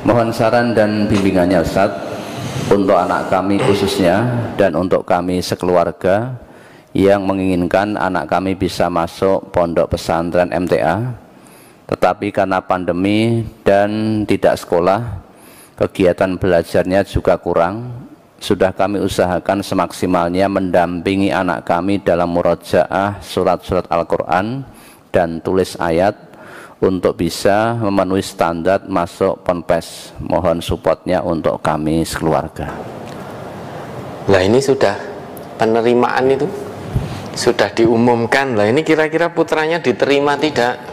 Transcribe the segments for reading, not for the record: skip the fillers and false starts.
Mohon saran dan bimbingannya Ustadz untuk anak kami khususnya dan untuk kami sekeluarga yang menginginkan anak kami bisa masuk pondok pesantren MTA, tetapi karena pandemi dan tidak sekolah, kegiatan belajarnya juga kurang. Sudah kami usahakan semaksimalnya mendampingi anak kami dalam murojaah surat-surat Al-Quran dan tulis ayat untuk bisa memenuhi standar masuk ponpes. Mohon supportnya untuk kami sekeluarga. Nah ini sudah penerimaan itu sudah diumumkan. Lah ini kira-kira putranya diterima tidak?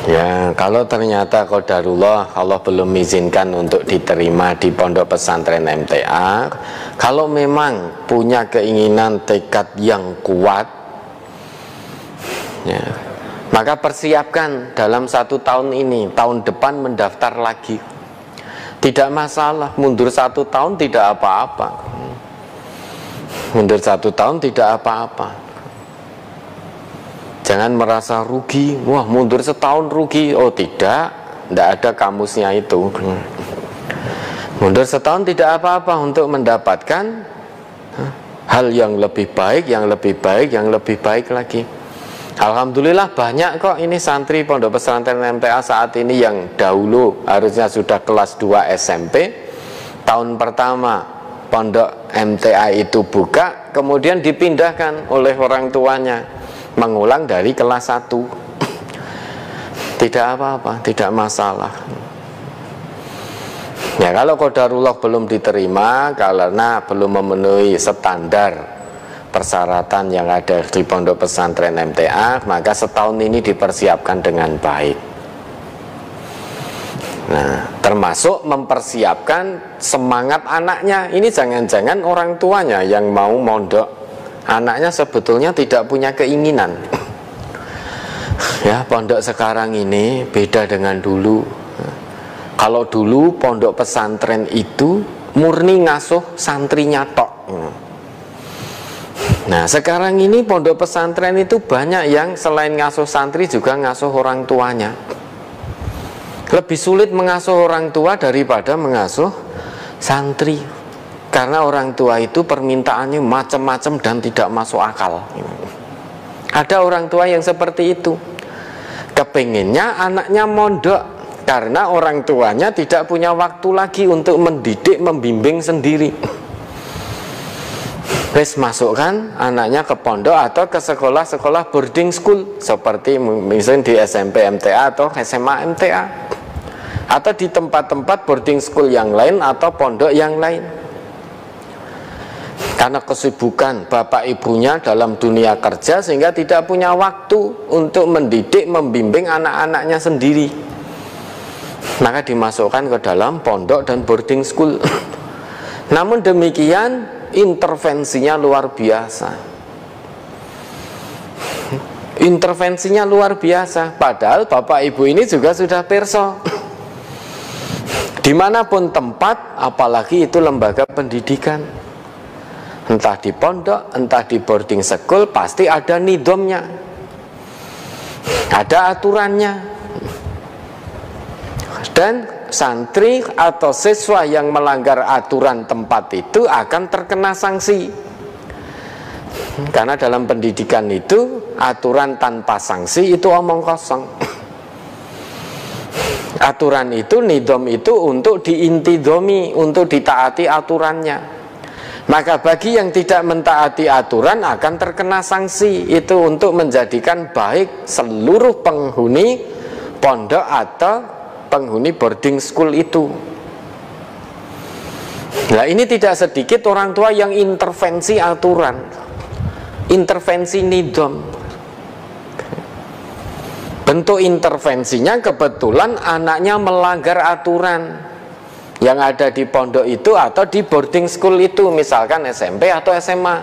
Ya, kalau ternyata qadarullah Allah belum izinkan untuk diterima di pondok pesantren MTA, kalau memang punya keinginan tekad yang kuat, ya, maka persiapkan dalam 1 tahun ini, tahun depan mendaftar lagi. Tidak masalah, mundur 1 tahun tidak apa-apa. Mundur 1 tahun tidak apa-apa. Jangan merasa rugi, wah mundur setahun rugi. Oh tidak ada kamusnya itu. Mundur setahun tidak apa-apa untuk mendapatkan hal yang lebih baik, yang lebih baik, yang lebih baik lagi. Alhamdulillah banyak kok ini santri pondok pesantren MTA saat ini yang dahulu harusnya sudah kelas 2 SMP, tahun pertama pondok MTA itu buka, kemudian dipindahkan oleh orang tuanya mengulang dari kelas 1. Tidak apa-apa, tidak masalah. Ya kalau qadarullah belum diterima karena belum memenuhi standar persyaratan yang ada di pondok pesantren MTA, maka setahun ini dipersiapkan dengan baik. Nah, termasuk mempersiapkan semangat anaknya. Ini jangan-jangan orang tuanya yang mau mondok, anaknya sebetulnya tidak punya keinginan. Ya, pondok sekarang ini beda dengan dulu. Kalau dulu pondok pesantren itu murni ngasuh santrinya tok. Nah, sekarang ini pondok pesantren itu banyak yang selain ngasuh santri juga ngasuh orang tuanya. Lebih sulit mengasuh orang tua daripada mengasuh santri. Karena orang tua itu permintaannya macam-macam dan tidak masuk akal. Ada orang tua yang seperti itu. Kepengennya anaknya mondok karena orang tuanya tidak punya waktu lagi untuk mendidik, membimbing sendiri. Wes masukkan anaknya ke pondok atau ke sekolah-sekolah boarding school seperti misalnya di SMP MTA atau SMA MTA, atau di tempat-tempat boarding school yang lain atau pondok yang lain. Karena kesibukan bapak ibunya dalam dunia kerja sehingga tidak punya waktu untuk mendidik, membimbing anak-anaknya sendiri. Maka dimasukkan ke dalam pondok dan boarding school. Namun demikian intervensinya luar biasa. Intervensinya luar biasa. Padahal bapak ibu ini juga sudah perso. Dimanapun tempat, apalagi itu lembaga pendidikan, entah di pondok, entah di boarding school, pasti ada nidomnya, ada aturannya. Dan santri atau siswa yang melanggar aturan tempat itu akan terkena sanksi. Karena dalam pendidikan itu aturan tanpa sanksi itu omong kosong. Aturan itu, nidom itu untuk diintidomi, untuk ditaati aturannya. Maka bagi yang tidak mentaati aturan akan terkena sanksi. Itu untuk menjadikan baik seluruh penghuni pondok atau penghuni boarding school itu. Nah, ini tidak sedikit orang tua yang intervensi aturan, intervensi nidom. Bentuk intervensinya kebetulan anaknya melanggar aturan yang ada di pondok itu atau di boarding school itu, misalkan SMP atau SMA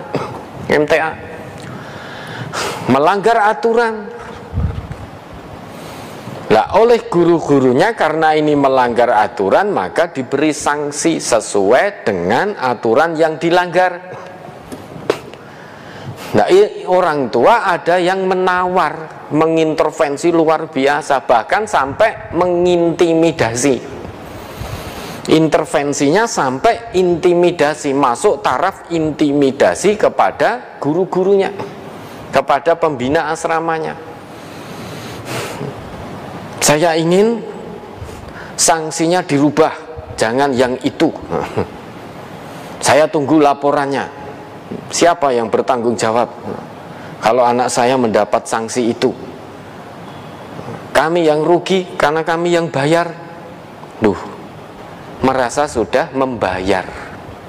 MTA, melanggar aturan. Lah, oleh guru-gurunya karena ini melanggar aturan maka diberi sanksi sesuai dengan aturan yang dilanggar. Nah, orang tua ada yang menawar, mengintervensi luar biasa, bahkan sampai mengintimidasi. Intervensinya sampai intimidasi, masuk taraf intimidasi kepada guru-gurunya, kepada pembina asramanya. Saya ingin sanksinya dirubah, jangan yang itu. Saya tunggu laporannya. Siapa yang bertanggung jawab kalau anak saya mendapat sanksi itu? Kami yang rugi karena kami yang bayar. Merasa sudah membayar.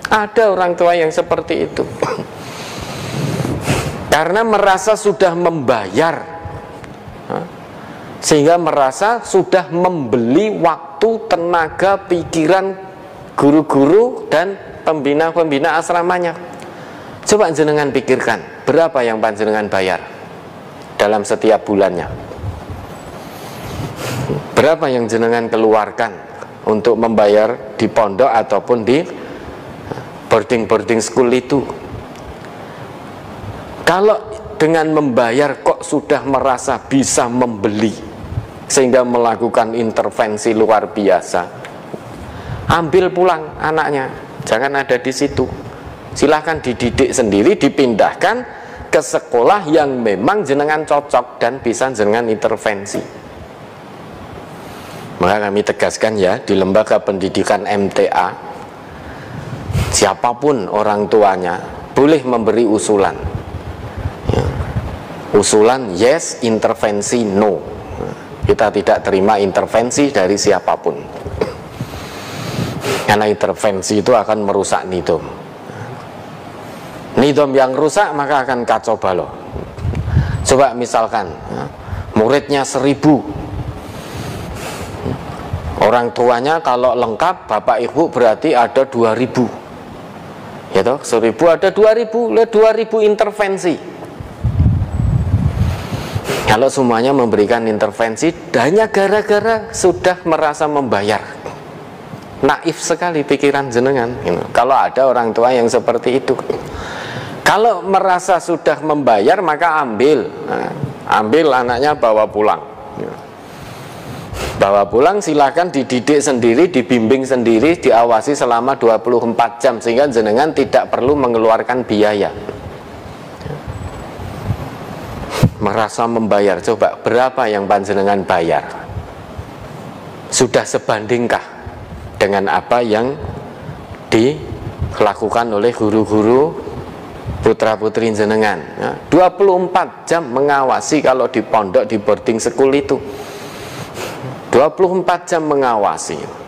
Ada orang tua yang seperti itu. Karena merasa sudah membayar, sehingga merasa sudah membeli waktu, tenaga, pikiran guru-guru dan pembina-pembina asramanya. Coba jenengan pikirkan, berapa yang panjenengan bayar dalam setiap bulannya? Berapa yang jenengan keluarkan untuk membayar di pondok ataupun di boarding school itu? Kalau dengan membayar kok sudah merasa bisa membeli sehingga melakukan intervensi luar biasa, ambil pulang anaknya, jangan ada di situ. Silahkan dididik sendiri, dipindahkan ke sekolah yang memang jenengan cocok dan bisa jenengan intervensi. Maka kami tegaskan ya, di lembaga pendidikan MTA, siapapun orang tuanya boleh memberi usulan. Usulan yes, intervensi no. Kita tidak terima intervensi dari siapapun, karena intervensi itu akan merusak nidom. Nidom yang rusak maka akan kacau balau. Coba misalkan muridnya 1000, orang tuanya kalau lengkap bapak ibu berarti ada 2000, ya toh, 1000 ada 2000, 2000 intervensi. Kalau semuanya memberikan intervensi hanya gara-gara sudah merasa membayar. Naif sekali pikiran jenengan. Kalau ada orang tua yang seperti itu. Kalau merasa sudah membayar maka ambil anaknya, bawa pulang. Bawa pulang, silakan dididik sendiri, dibimbing sendiri, diawasi selama 24 jam sehingga jenengan tidak perlu mengeluarkan biaya. Merasa membayar, coba berapa yang panjenengan bayar? Sudah sebandingkah dengan apa yang dilakukan oleh guru-guru putra-putri jenengan? 24 jam mengawasi kalau di pondok, di boarding school itu 24 jam mengawasi.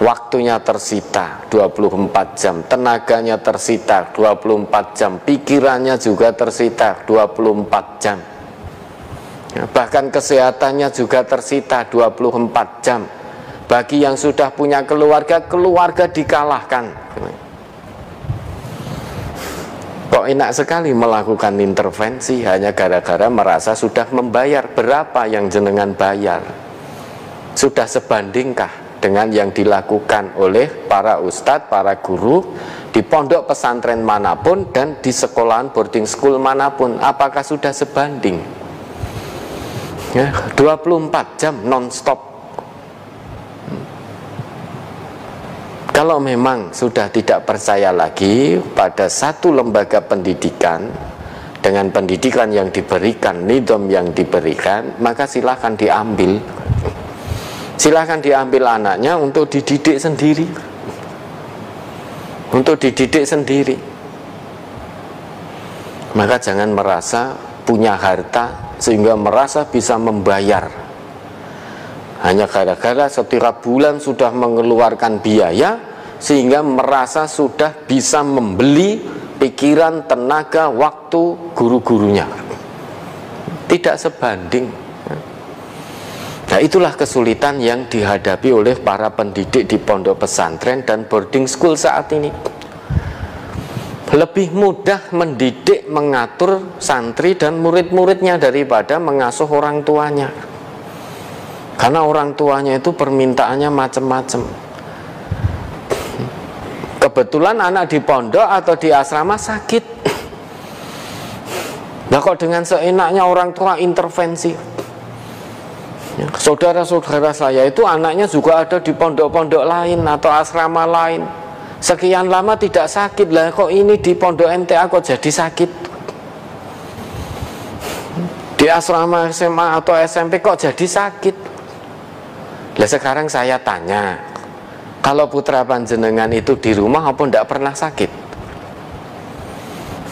Waktunya tersita 24 jam, tenaganya tersita 24 jam, pikirannya juga tersita 24 jam. Bahkan kesehatannya juga tersita 24 jam. Bagi yang sudah punya keluarga, keluarga dikalahkan. Kok enak sekali melakukan intervensi hanya gara-gara merasa sudah membayar. Berapa yang jenengan bayar? Sudah sebandingkah dengan yang dilakukan oleh para ustadz, para guru di pondok pesantren manapun dan di sekolahan boarding school manapun? Apakah sudah sebanding? 24 jam non-stop. Kalau memang sudah tidak percaya lagi pada satu lembaga pendidikan dengan pendidikan yang diberikan, nidom yang diberikan, maka silahkan diambil. Silahkan diambil anaknya untuk dididik sendiri. Untuk dididik sendiri. Maka jangan merasa punya harta sehingga merasa bisa membayar. Hanya gara-gara setiap bulan sudah mengeluarkan biaya sehingga merasa sudah bisa membeli pikiran, tenaga, waktu guru-gurunya. Tidak sebanding. Nah, itulah kesulitan yang dihadapi oleh para pendidik di pondok pesantren dan boarding school saat ini. Lebih mudah mendidik, mengatur santri dan murid-muridnya daripada mengasuh orang tuanya. Karena orang tuanya itu permintaannya macam-macam. Kebetulan anak di pondok atau di asrama sakit, kok dengan seenaknya orang tua intervensi. Ya, saudara-saudara saya itu anaknya juga ada di pondok-pondok lain atau asrama lain. Sekian lama tidak sakit, lah kok ini di pondok MTA kok jadi sakit. Di asrama SMA atau SMP kok jadi sakit. Lah sekarang saya tanya, kalau putra panjenengan itu di rumah apa tidak pernah sakit?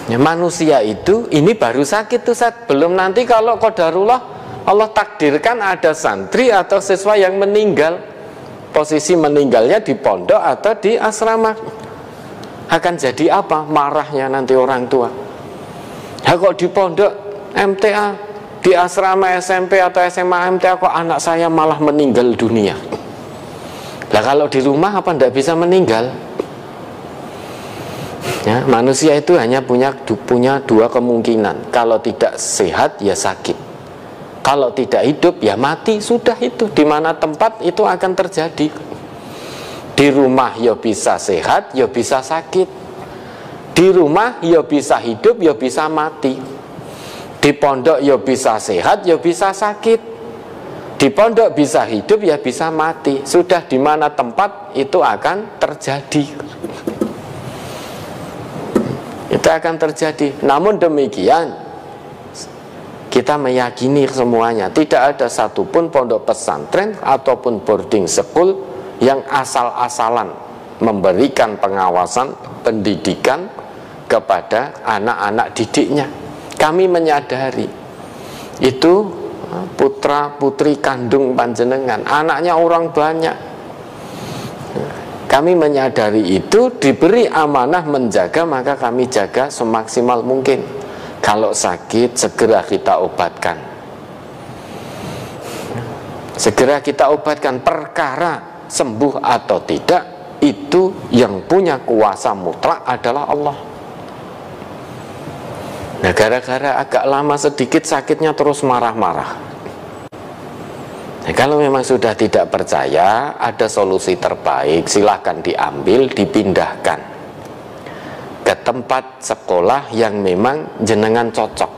Ya, manusia itu ini baru sakit tuh Ustaz. Belum nanti kalau qadarullah Allah takdirkan ada santri atau siswa yang meninggal, posisi meninggalnya di pondok atau di asrama, akan jadi apa marahnya nanti orang tua? Ya kok di pondok MTA, di asrama SMP atau SMA MTA kok anak saya malah meninggal dunia? Lah kalau di rumah apa ndak bisa meninggal? Ya, manusia itu hanya punya dua kemungkinan. Kalau tidak sehat ya sakit, kalau tidak hidup ya mati. Sudah itu, di mana tempat itu akan terjadi. Di rumah ya bisa sehat, ya bisa sakit. Di rumah ya bisa hidup, ya bisa mati. Di pondok ya bisa sehat, ya bisa sakit. Di pondok bisa hidup, ya bisa mati. Sudah, di mana tempat itu akan terjadi. Itu akan terjadi. Namun demikian, kita meyakini semuanya, tidak ada satupun pondok pesantren ataupun boarding school yang asal-asalan memberikan pengawasan pendidikan kepada anak-anak didiknya. Kami menyadari itu putra putri kandung panjenengan, anaknya orang banyak. Kami menyadari itu, diberi amanah menjaga, maka kami jaga semaksimal mungkin. Kalau sakit segera kita obatkan, segera kita obatkan. Perkara sembuh atau tidak itu yang punya kuasa mutlak adalah Allah. Nah, gara-gara agak lama sedikit sakitnya terus marah-marah. Nah, kalau memang sudah tidak percaya, ada solusi terbaik, silahkan diambil, dipindahkan ke tempat sekolah yang memang jenengan cocok,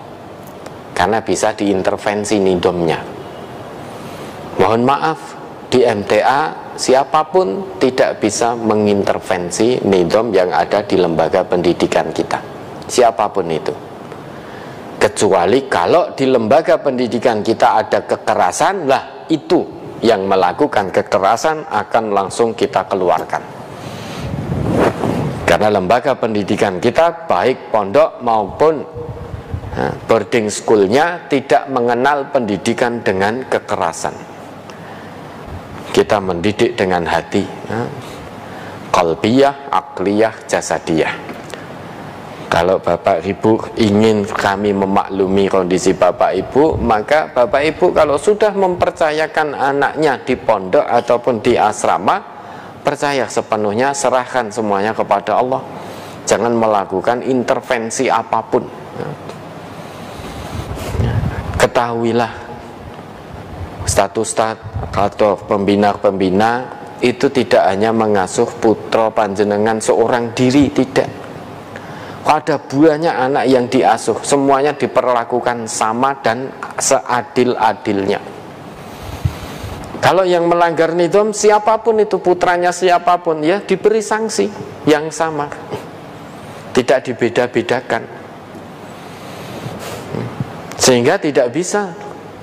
karena bisa diintervensi nidomnya. Mohon maaf, di MTA siapapun tidak bisa mengintervensi nidom yang ada di lembaga pendidikan kita, siapapun itu. Kecuali kalau di lembaga pendidikan kita ada kekerasan, lah itu yang melakukan kekerasan akan langsung kita keluarkan. Karena lembaga pendidikan kita, baik pondok maupun boarding schoolnya, tidak mengenal pendidikan dengan kekerasan. Kita mendidik dengan hati, qalbiyah, akliyah, jasadiyah. Kalau Bapak Ibu ingin kami memaklumi kondisi Bapak Ibu, maka Bapak Ibu kalau sudah mempercayakan anaknya di pondok ataupun di asrama, percaya sepenuhnya, serahkan semuanya kepada Allah. Jangan melakukan intervensi apapun. Ketahuilah, ustadz atau pembina-pembina itu tidak hanya mengasuh putra panjenengan seorang diri, tidak. Ada banyak anak yang diasuh, semuanya diperlakukan sama dan seadil-adilnya. Kalau yang melanggar nidom, siapapun itu, putranya siapapun, ya diberi sanksi yang sama, tidak dibeda-bedakan. Sehingga tidak bisa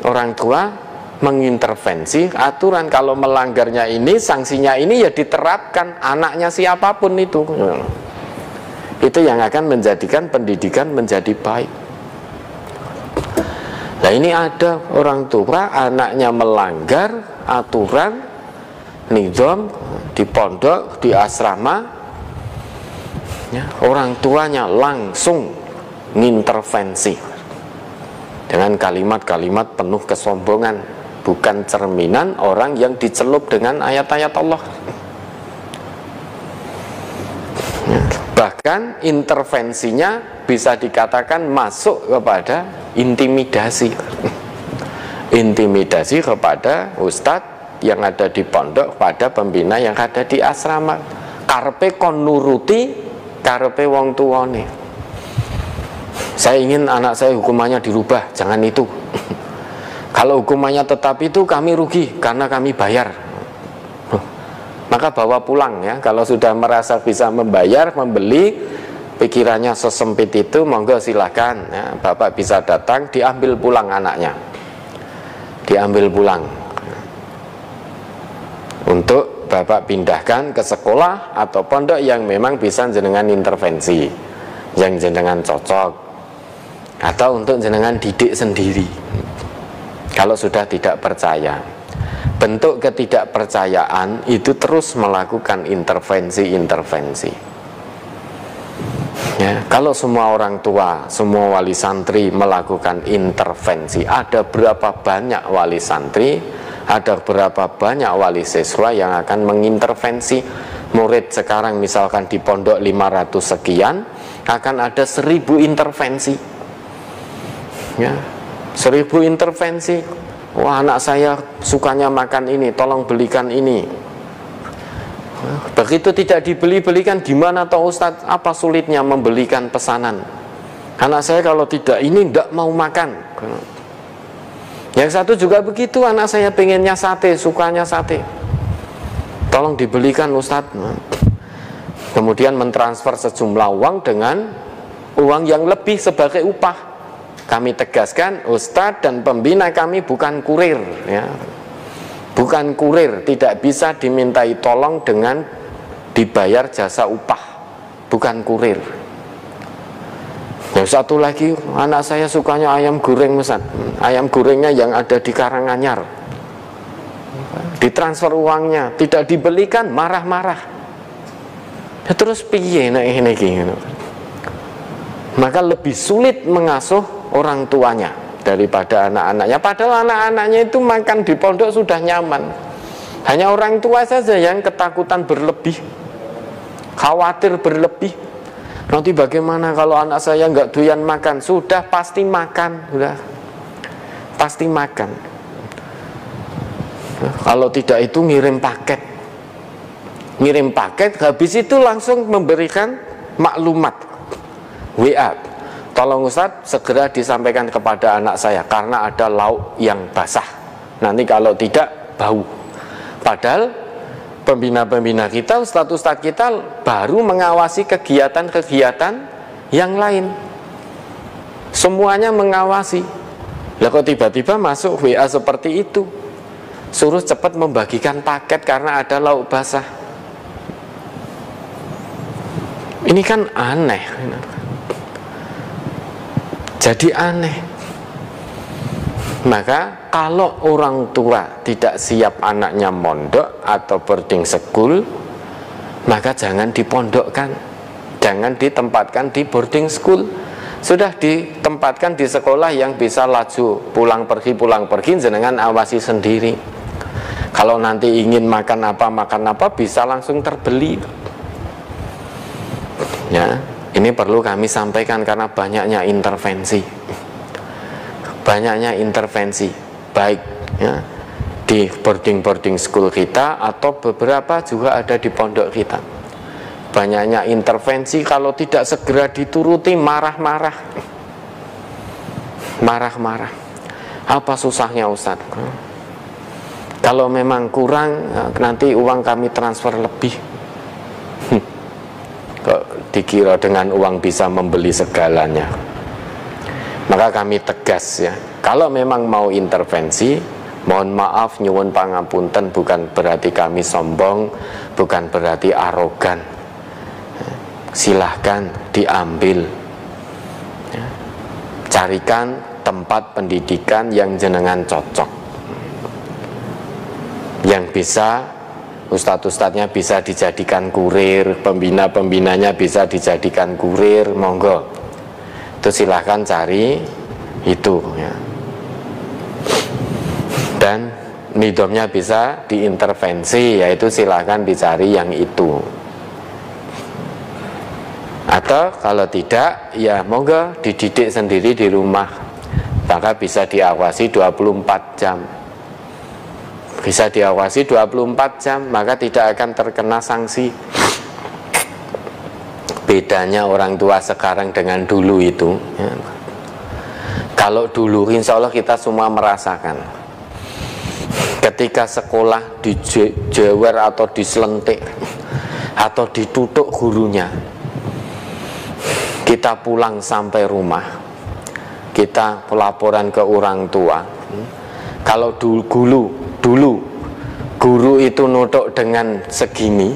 orang tua mengintervensi aturan. Kalau melanggarnya ini, sanksinya ini ya diterapkan anaknya siapapun itu. Itu yang akan menjadikan pendidikan menjadi baik. Nah, ini ada orang tua anaknya melanggar aturan nizam di pondok, di asrama, ya, orang tuanya langsung ngintervensi dengan kalimat-kalimat penuh kesombongan, bukan cerminan orang yang dicelup dengan ayat-ayat Allah. Bahkan intervensinya bisa dikatakan masuk kepada intimidasi. Intimidasi kepada ustadz yang ada di pondok, pada pembina yang ada di asrama. Karepe kon nuruti karepe wong tuane. Saya ingin anak saya hukumannya dirubah, jangan itu. Kalau hukumannya tetap itu, kami rugi karena kami bayar. Maka bawa pulang ya. Kalau sudah merasa bisa membayar, membeli, pikirannya sesempit itu, monggo silakan ya, Bapak bisa datang, diambil pulang anaknya, diambil pulang untuk Bapak pindahkan ke sekolah atau pondok yang memang bisa jenengan intervensi, yang jenengan cocok, atau untuk jenengan didik sendiri. Kalau sudah tidak percaya, bentuk ketidakpercayaan itu terus melakukan intervensi-intervensi. Ya, kalau semua orang tua, semua wali santri melakukan intervensi, ada berapa banyak wali santri, ada berapa banyak wali siswa yang akan mengintervensi murid. Sekarang misalkan di pondok 500 sekian, akan ada 1000 intervensi ya, 1000 intervensi. Wah, anak saya sukanya makan ini, tolong belikan ini. Begitu tidak dibeli-belikan, gimana toh Ustadz? Apa sulitnya membelikan pesanan? Anak saya kalau tidak ini tidak mau makan. Yang satu juga begitu, anak saya pengennya sate, sukanya sate, tolong dibelikan Ustadz. Kemudian mentransfer sejumlah uang dengan uang yang lebih sebagai upah. Kami tegaskan, Ustadz dan pembina kami bukan kurir ya. Bukan kurir, tidak bisa dimintai tolong dengan dibayar jasa upah. Bukan kurir. Yang satu lagi, anak saya sukanya ayam goreng Ustaz. Ayam gorengnya yang ada di Karanganyar, ditransfer uangnya, tidak dibelikan, marah-marah. Ya, terus piye nek ini gitu. Maka lebih sulit mengasuh orang tuanya daripada anak-anaknya. Padahal anak-anaknya itu makan di pondok sudah nyaman. Hanya orang tua saja yang ketakutan berlebih, khawatir berlebih. Nanti bagaimana kalau anak saya nggak doyan makan? Sudah pasti makan, sudah pasti makan. Kalau tidak itu ngirim paket, habis itu langsung memberikan maklumat WA. Tolong Ustadz segera disampaikan kepada anak saya karena ada lauk yang basah. Nanti kalau tidak bau. Padahal pembina-pembina kita, ustadz-ustadz kita baru mengawasi kegiatan-kegiatan yang lain. Semuanya mengawasi. Lah kok tiba-tiba masuk WA seperti itu? Suruh cepat membagikan paket karena ada lauk basah. Ini kan aneh. Jadi aneh. Maka kalau orang tua tidak siap anaknya mondok atau boarding school, maka jangan dipondokkan, jangan ditempatkan di boarding school. Sudah ditempatkan di sekolah yang bisa laju pulang pergi, jenengan awasi sendiri. Kalau nanti ingin makan apa bisa langsung terbeli. Ya, ini perlu kami sampaikan karena banyaknya intervensi. Banyaknya intervensi, baik ya, di boarding school kita atau beberapa juga ada di pondok kita. Banyaknya intervensi, kalau tidak segera dituruti marah-marah. Marah-marah. Apa susahnya Ustadz? Kalau memang kurang, nanti uang kami transfer lebih. Kok dikira dengan uang bisa membeli segalanya? Maka kami tegas ya, kalau memang mau intervensi, mohon maaf, nyuwun pangapunten, bukan berarti kami sombong, bukan berarti arogan. Silahkan diambil. Carikan tempat pendidikan yang jenengan cocok, yang bisa ustadz-ustadznya bisa dijadikan kurir, pembina-pembinanya bisa dijadikan kurir, monggo. Itu silahkan cari itu ya. Dan nidomnya bisa diintervensi, yaitu silahkan dicari yang itu. Atau kalau tidak, ya monggo dididik sendiri di rumah, maka bisa diawasi 24 jam. Bisa diawasi 24 jam, maka tidak akan terkena sanksi. bedanya orang tua sekarang dengan dulu itu ya. Kalau dulu insya Allah kita semua merasakan ketika sekolah dijewer atau diselentik atau ditutup gurunya, kita pulang sampai rumah, kita pelaporan ke orang tua. Kalau dulu guru itu nutuk dengan segini,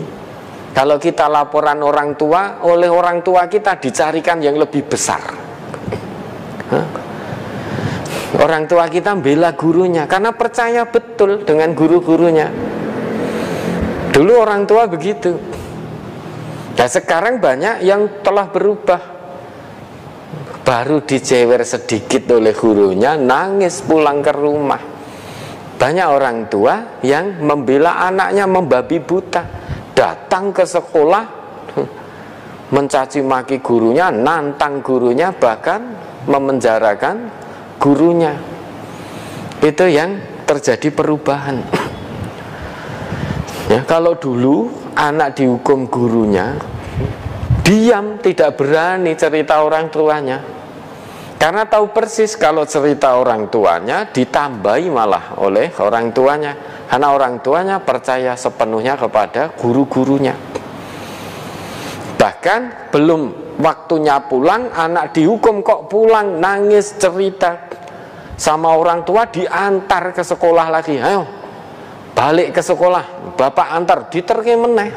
kalau kita laporan orang tua, oleh orang tua kita dicarikan yang lebih besar. Orang tua kita bela gurunya karena percaya betul dengan guru-gurunya. Dulu orang tua begitu. Nah sekarang banyak yang telah berubah. Baru dijewer sedikit oleh gurunya, nangis pulang ke rumah. Banyak orang tua yang membela anaknya membabi buta, datang ke sekolah mencaci maki gurunya, nantang gurunya, bahkan memenjarakan gurunya. Itu yang terjadi perubahan. Ya, kalau dulu anak dihukum gurunya, diam, tidak berani cerita orang tuanya, karena tahu persis kalau cerita orang tuanya ditambahi malah oleh orang tuanya, karena orang tuanya percaya sepenuhnya kepada guru-gurunya. Bahkan belum waktunya pulang, anak dihukum kok pulang, nangis cerita sama orang tua, diantar ke sekolah lagi. Ayo balik ke sekolah, bapak antar, diterke meneh.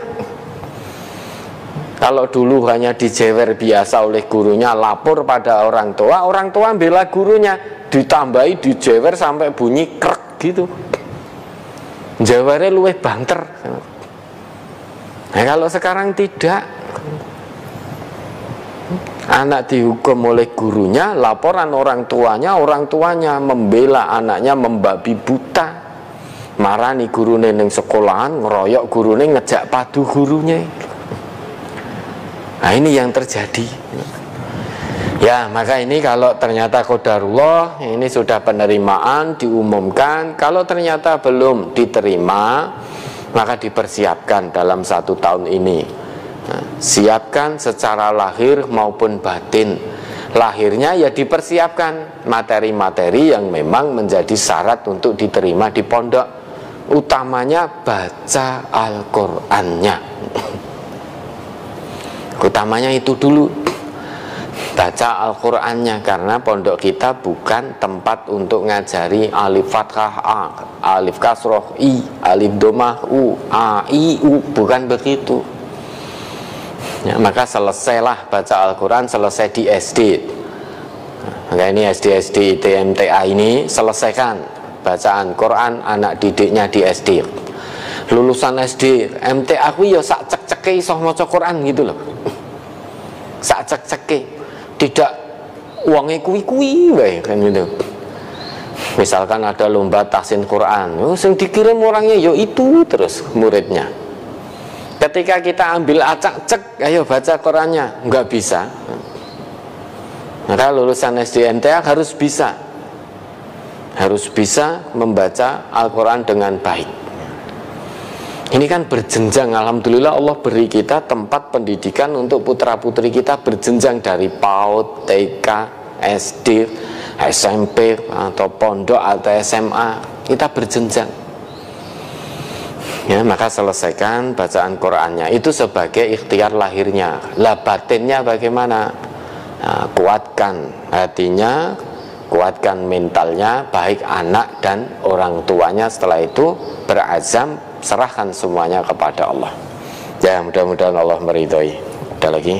Kalau dulu hanya dijewer biasa oleh gurunya, lapor pada orang tua bela gurunya, ditambahi dijewer sampai bunyi krek gitu. Jewernya luwih banter. Nah kalau sekarang tidak, anak dihukum oleh gurunya, laporan orang tuanya membela anaknya membabi buta, marani gurune ning sekolahan, ngeroyok gurune, ngejak padu gurunya. Nah ini yang terjadi. Ya maka ini kalau ternyata qadarullah, ini sudah penerimaan diumumkan. Kalau ternyata belum diterima, maka dipersiapkan dalam 1 tahun ini. Nah, siapkan secara lahir maupun batin. Lahirnya ya dipersiapkan materi-materi yang memang menjadi syarat untuk diterima di pondok. Utamanya baca Al-Qur'annya. Utamanya itu dulu, baca Al-Qur'annya, karena pondok kita bukan tempat untuk ngajari alif fathah a, alif kasroh i, alif domah u, a, i, u, bukan begitu. Ya, maka selesailah baca Al-Quran, selesai di SD. Maka ini SD, TMTA ini selesaikan bacaan Quran anak didiknya di SD. Lulusan SD, MTA aku ya sak cek-ceke iso maca Quran gitu loh. Sak cek-ceke, tidak uangnya kuwi-kuwi wae kan gitu. Misalkan ada lomba tahsin Quran, yang dikirim orangnya ya itu terus muridnya. Ketika kita ambil acak cek, ayo baca Qurannya, nggak bisa. Maka lulusan SD MTA harus bisa membaca Al-Quran dengan baik. Ini kan berjenjang, alhamdulillah Allah beri kita tempat pendidikan untuk putra-putri kita berjenjang dari PAUD, TK, SD, SMP, atau pondok atau SMA, kita berjenjang. Ya, maka selesaikan bacaan Qur'annya itu sebagai ikhtiar lahirnya. Lah batinnya bagaimana? Nah, kuatkan hatinya, kuatkan mentalnya, baik anak dan orang tuanya. Setelah itu berazam, serahkan semuanya kepada Allah. Ya, mudah-mudahan Allah meridhoi. Ada lagi?